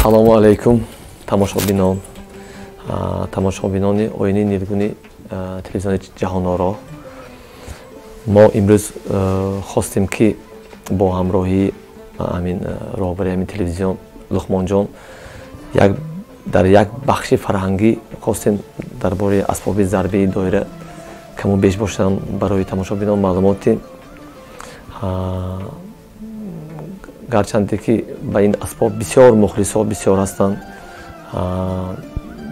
Assalomu alaykum tomoshabinon. Tomoshabinoни Oyini Nilguni televizioni Ҷаҳоноро. Мо имрӯз хостем ки бо ҳамроҳи амин роҳбари амин телевизион Луқмонҷон дар як бахши фарҳангӣ хостем дар бораи асбоби зарбии доира каму беш бошам барои тамошобинон маълумоти гарчанде ки ба ин асбоб бисёр мухлисо бисёр ҳастанд.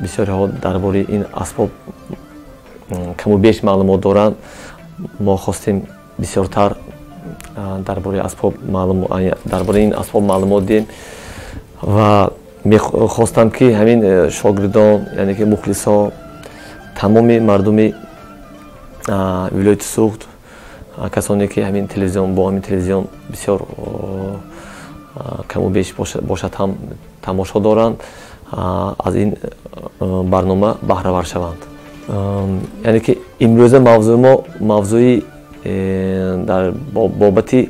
бисёриҳо дар бораи ин асбоб каму беш маълумот доранд. мо хостем бисёртар дар бораи ин асбоб маълумот диҳем ва мехостам ки ҳамин шогирдон яъне ки мухлисо тамоми мардуми вилояти Суғд касоне ки ҳамин телевизион бо ҳамин телевизион бисёр каму беш бошад ҳам тамошо доранд аз ин барнома баҳравар шаванд. яъне ки имрӯза мавзӯи мо мавзӯи дар бобати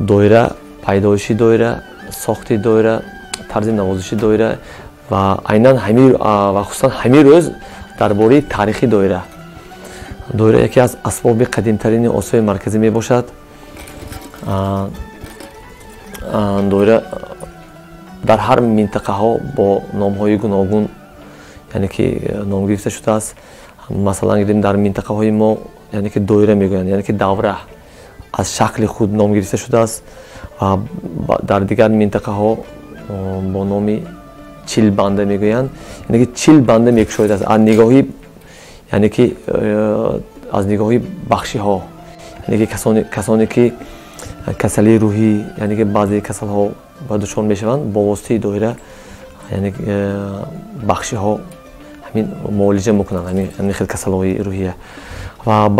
доира, пайдоиши доира, сохти доира, тарзи навозиши доира ва айнан ва хусусан ҳамин рӯз дар бораи таърихи доира. доира яке аз асбоби қадимтарини Осиёи марказӣ мебошад. доира дар ҳар минтақаҳо бо номҳои гуногун яъне ки ном гирифта шудааст. масалан гирем дар минтақаҳои мо яъне ки доира мегӯянд, яъне ки давра аз шакли худ ном гирифта шудааст ва дар дигар минтақаҳо бо номи чилбанда мегӯянд, яъне ки чилбанда мекушояд аз нигоҳи яъне ки аз нигоҳи бахшиҳо, яъне ки касоне ки касалии рӯҳӣ яъне ки баъзе касалҳо ба дучор мешаванд бо воситаи доира, яъне ки бахшиҳо ҳамин муолиҷа мекунанд ҳамин хел касалҳои рӯҳия. ва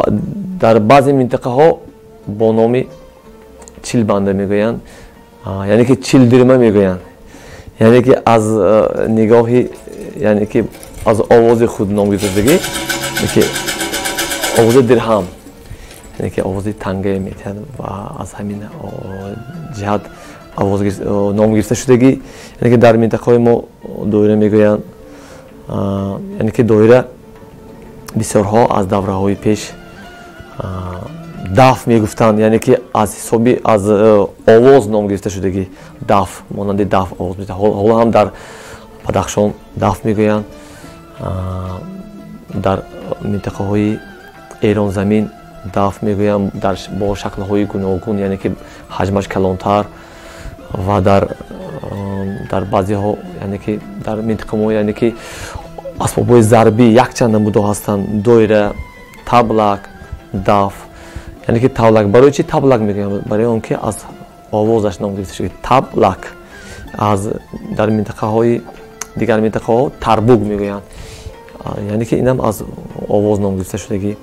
дар баъзе минтақаҳо бо номи чилбанда мегӯянд, яъне ки чилдирма мегӯянд, яъне ки аз нигоҳи яъне ки аз овози худ ном гирифтагӣ, ки овози дирҳам, яъне ки овози танга метиҳад ва аз ҳамин ҷиҳат ном гирифта шудагӣ, яъне ки дар минтақаҳои мо доира мегӯянд. яъне ки доира бисёрҳо аз давраҳои пеш даф мегуфтанд, яъне ки аз ҳисоби аз овоз ном гирифта шудагӣ, даф монанди даф овоз метиҳад. ҳоло ҳам дар Бадахшон даф мегӯянд, дар минтақаҳои Эронзамин даф мегӯянд бо шаклҳои гуногун, яъне ки ҳаҷмаш калонтар ва дар баъзеҳо яъне ки дар минтақаҳо яъне ки асбобҳои зарбӣ якчанд намудо ҳастанд: доира, таблак, даф. яъне ки таблак барои чи таблак мегӯянд? барои он ки аз овозаш ном гирифта шуд. таблак аз дар минтақаҳои дигар минтақаҳо тарбуг мегӯянд, яъне ки инам аз овоз ном гирифта шудагӣ.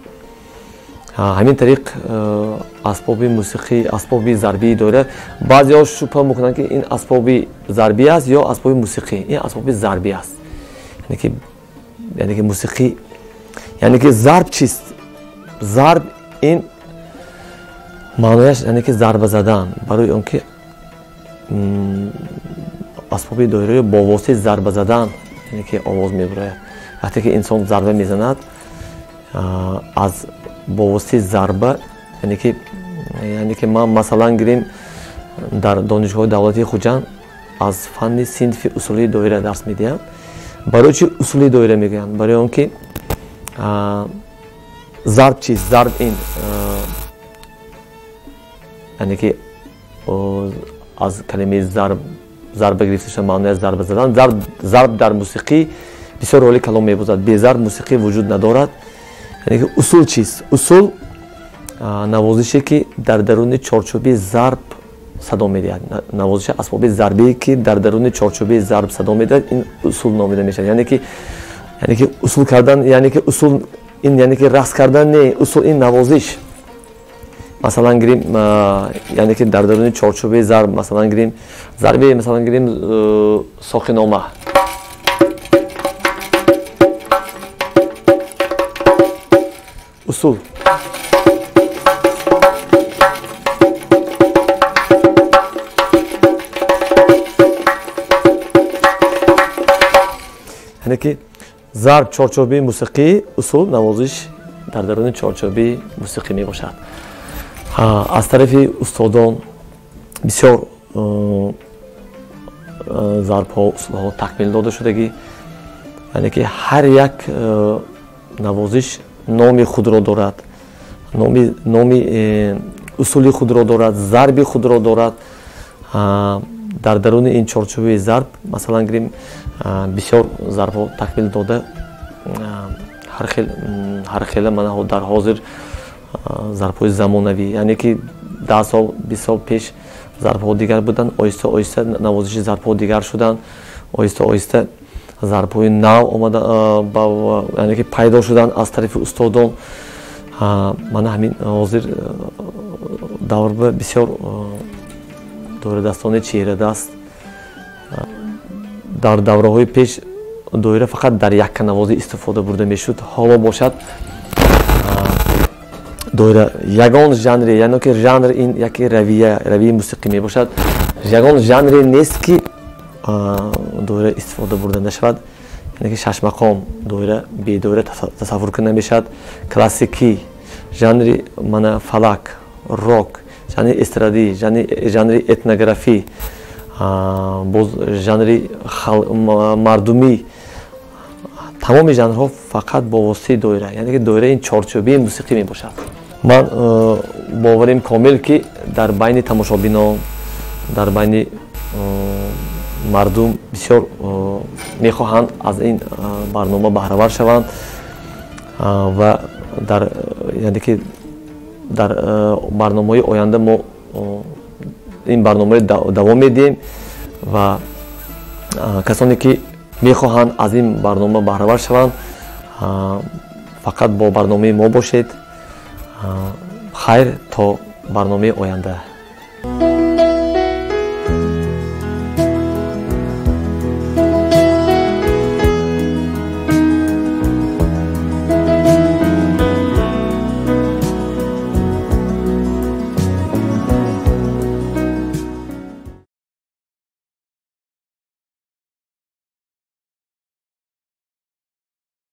ҳамин тариқ асбоби мусиқӣ, асбоби зарбии доира, баъзеҳо шубҳа мекунанд ки ин асбоби зарбӣ аст ё асбоби мусиқӣ. ин асбоби зарбӣ аст, яъне ки мусиқӣ, яъне ки зарб чист? зарб ин маънояш яъне ки зарба задан, барои он ки асбоби доираро бо воситаи зарба задан яъне ки овоз мебарояд. вақте ки инсон зарба мезанад аз бо воситаи зарба, яъне ки ман масалан гирем дар донишгоҳи давлатии Хуҷанд аз фанни синфи усулии доира дарс медиҳам. барои чи усулии доира мегӯянд? барои он ки зарб чист? зарб ин яъне ки аз калимаи зарба гирифта шуда маънояш зарба задан. зарб дар мусиқӣ бисёр роли калон мебозад. безарб мусиқӣ вуҷуд надорад. яъне ки усул чист? усул навозише ки дар даруни чорчӯби зарб садо медиҳад. навозиши асбоби зарбие ки дар даруни чорчӯби зарб садо медиҳад, ин усул номида мешавад. яъне ки усул кардан, яъне ки усул ин яъне ки рақс кардан не, усул ин навозиш. масалан гирем яъне ки дар даруни чорчӯби зарб масалан гирем зарби масалан гирем сохинома. усул ki zarb çorçobi musiki usul navozish dar daruni çorçobi musiki mi bosad. Az tarafi ustodan bisyor zarb-ҳо usulҳо такмил дода шудагӣ, яъне ки ҳар як навозиш номи худро дорад, номи усули худро дорад, зарби худро дорад. дар даруни ин чорчӯбаи зарб масалан гирем бисёр зарбҳо такмил дода ҳар хела манаҳо дар ҳозир зарбҳои замонавӣ, яъне ки 10 сол 20 сол пеш зарбҳо дигар буданд, оҳиста оҳиста навозиши зарбҳо дигар шуданд, оҳиста оҳиста зарбҳои нав омада яъне ки пайдо шуданд аз тарафи устодон. мана ҳамин ҳозир даврба бисёр доирадастони чеҳрадаст. дар давраҳои пеш доира фақат дар якка навози истифода бурда мешуд. ҳоло бошад доира ягон жанре, яъне ки жанр ин яке равияи мусиқӣ мебошад. ягон жанре нест ки доира истифода бурда нашавад. яъне ки шашмақом доира бедоира тасаввур кунда мешавад. классикӣ, жанри мана фалак, рок, жанри эстрадӣ, жанри этнографӣ, боз жанри мардумӣ, тамоми жанрҳо фақат бо воситаи доира, яъне ки доира ин чорчӯбии мусиқӣ мебошад. ман боварим комил ки дар байни тамошобинон, дар байни мардум бисёр мехоҳанд аз ин барнома баҳравар шаванд ва яъне ки дар барномаҳои оянда мо ин барномаро давом медиҳем ва касоне ки мехоҳанд аз ин барнома баҳравар шаванд фақат бо барномаи мо бошед. хайр то барномаи оянда.